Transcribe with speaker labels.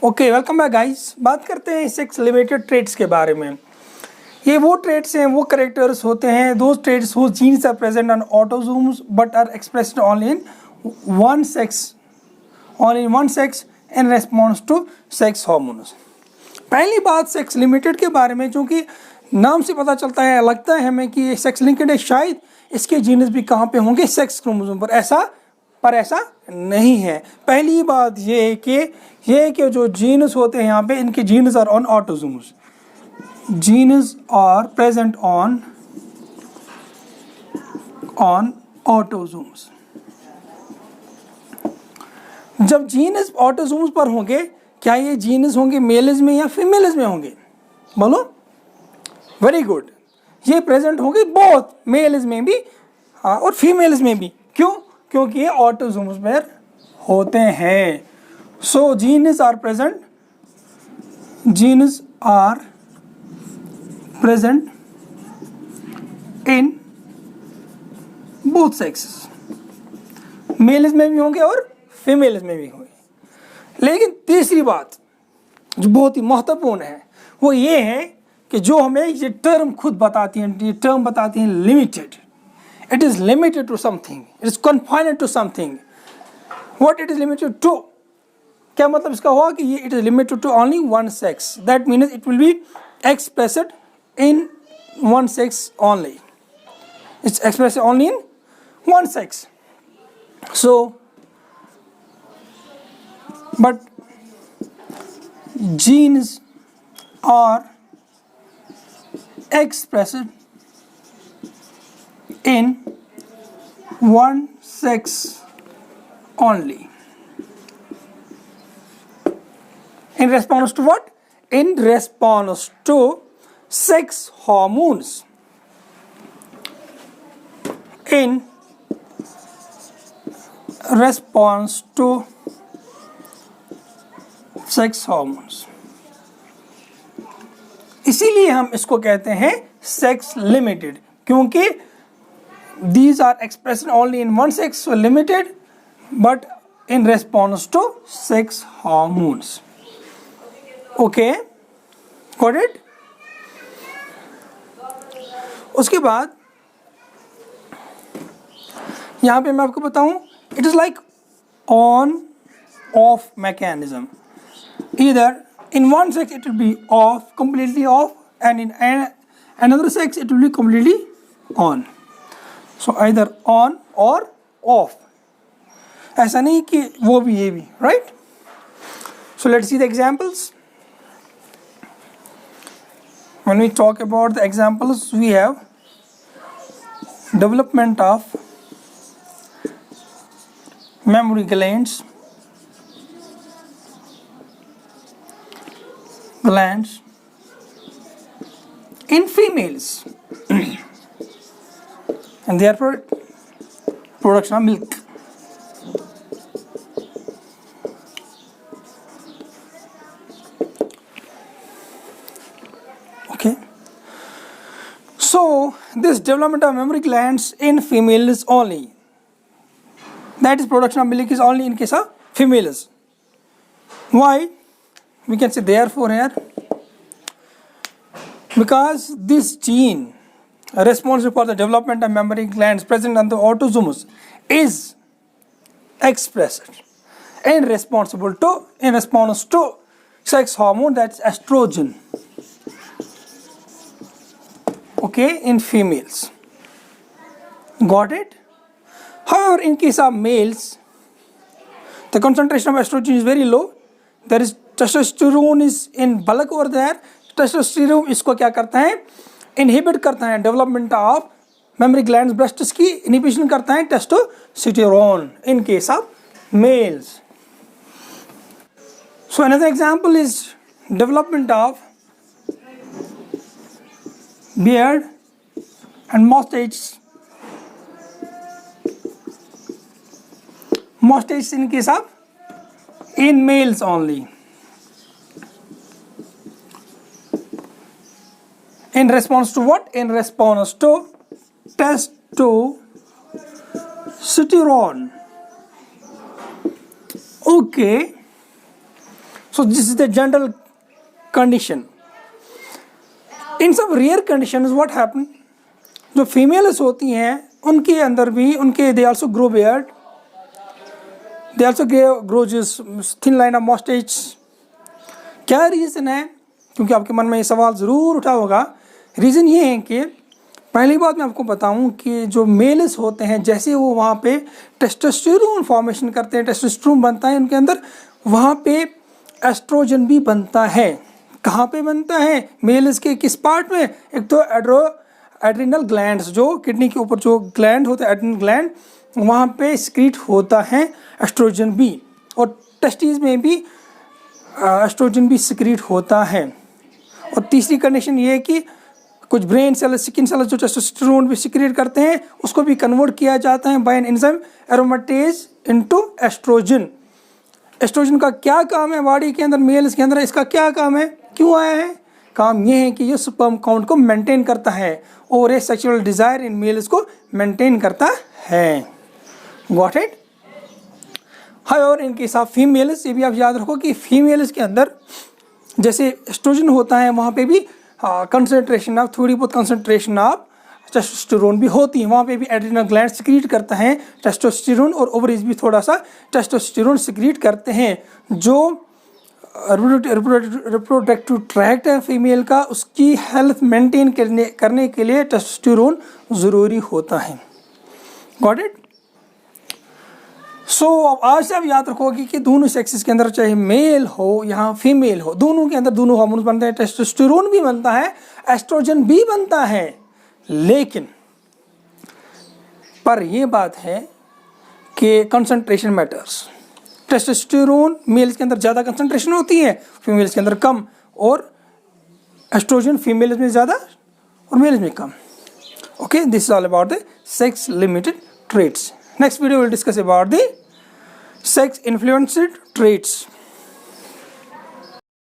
Speaker 1: Okay, welcome back guys. बात करते हैं सेक्स लिमिटेड ट्रेट्स के बारे में। ये वो ट्रेट्स हैं, वो करेक्टर्स होते हैं, those traits whose genes are present on autosomes but are expressed only in one sex in response to sex hormones. पहली बात सेक्स लिमिटेड के बारे में, क्योंकि नाम से पता चलता है, लगता है हमें कि ये सेक्स लिमिटेड है, शायद इसके जीन्स भी कहाँ पे होंगे, सेक्स क्रोमोसोम पर। ऐसा नहीं है। पहली बात ये है कि जो जीन्स होते हैं यहाँ पे, इनके genes are on autosomes, genes are present on autosomes. जब जीन्स ऑटोसोम्स पर होंगे, क्या ये जीन्स होंगे मेल्स में या फीमेल्स में होंगे? बोलो। वेरी गुड, ये प्रेजेंट होंगे बोथ मेल्स में भी और फीमेल्स में भी। क्यों? क्योंकि ये ऑटोसोम्स पर होते हैं। So genes are present in both sexes, males में भी होंगे और फीमेल्स में भी होंगे। लेकिन तीसरी बात जो बहुत ही महत्वपूर्ण है वो ये है कि जो हमें ये टर्म खुद बताती है, ये टर्म बताती है limited. It is limited to something. It is confined to something. What it is limited to? क्या मतलब इसका हुआ कि ये it is limited to only one sex. That means it will be expressed in one sex only. It's expressed only in one sex. So, but genes are expressed in one sex only. In response to what? In response to sex hormones. In response to sex hormones. इसीलिए हम इसको कहते हैं sex limited, क्योंकि these are expressed only in one sex, so limited, but in response to sex hormones. Okay, got it? उसके बाद यहाँ पे मैं आपको बताऊँ, it is like on-off mechanism. Either in one sex it will be off, completely off, and in another sex it will be completely on. So either on or off. ऐसा नहीं कि वो भी ये भी, right? So let's see the examples. When we talk about the examples, we have development of mammary glands in females and therefore production of milk. Okay, so this development of mammary glands in females only, that is production of milk is only in case of females. Why? We can say therefore here, because this gene responsible for the development of mammary glands present on the autosomes is expressed in response to sex hormone, that's estrogen. Okay, in females. Got it? However, in case of males, the concentration of estrogen is very low. There is testosterone is in bulk over there. Testosterone इसको क्या करता है? Inhibit करता है development of mammary glands, breasts की inhibition करता है testosterone in case of males. So another example is development of beard and moustaches in case of in males only. In response to what? In response to testosterone. Okay, So this is the general condition. In some rare conditions what happen, जो females होती हैं उनके अंदर भी उनके they also grow beard, they also grow just thin line of mustache. क्या reason है? क्योंकि आपके मन में ये सवाल ज़रूर उठा होगा। रीज़न ये है कि पहली बात मैं आपको बताऊं कि जो मेल्स होते हैं जैसे वो वहाँ पे टेस्टोस्टेरोन फॉर्मेशन करते हैं, टेस्टोस्टेरोन बनता है उनके अंदर, वहाँ पे एस्ट्रोजन भी बनता है। कहाँ पे बनता है? मेल्स के किस पार्ट में? एक तो एड्रिनल ग्लैंड्स, जो किडनी के ऊपर जो ग्लैंड होता है एड्रिनल ग्लैंड, वहाँ पे स्क्रीट होता है एस्ट्रोजन भी, और टेस्टिस में भी एस्ट्रोजन भी स्क्रीट होता है। और तीसरी कंडीशन ये है कि कुछ ब्रेन सेल, स्किन सेल जो टेस्टोस्टेरोन भी सिक्रेट करते हैं उसको भी कन्वर्ट किया जाता है by an enzyme aromatase into estrogen. Estrogen का क्या काम है बॉडी के अंदर, मेल्स के अंदर इसका क्या काम है, क्यों आया है? काम ये है कि ये स्पर्म काउंट को मेंटेन करता है और ये सेक्सुअल डिजायर इन मेल्स को मेंटेन करता है। Got it? और इन केस ऑफ फीमेल्स ये भी आप याद रखो कि फीमेल्स के अंदर जैसे एस्ट्रोजन होता है वहाँ पे भी कंसंट्रेशन ऑफ, थोड़ी बहुत कंसंट्रेशन ऑफ टेस्टोस्टेरोन भी होती है। वहाँ पे भी एड्रिनल ग्लैंड सिक्रीट करता है टेस्टोस्टेरोन, और ओवरीज भी थोड़ा सा टेस्टोस्टेरोन सिक्रीट करते हैं। जो रिप्रोडक्टिव ट्रैक्ट है फीमेल का, उसकी हेल्थ मेंटेन करने के लिए टेस्टोस्टेरोन ज़रूरी होता है। Got it? सो अब आज से आप याद रखोगे कि दोनों सेक्सेस के अंदर, चाहे मेल हो या फीमेल हो, दोनों के अंदर दोनों हार्मोन्स बनते हैं। टेस्टोस्टेरोन भी बनता है, एस्ट्रोजन भी बनता है, लेकिन पर यह बात है कि कंसंट्रेशन मैटर्स। टेस्टोस्टेरोन मेल्स के अंदर ज़्यादा कंसंट्रेशन होती है, फीमेल्स के अंदर कम, और एस्ट्रोजन फीमेल्स में ज़्यादा और मेल्स में कम। Okay, this is all about the sex limited traits. Next video we will discuss about the sex influenced traits.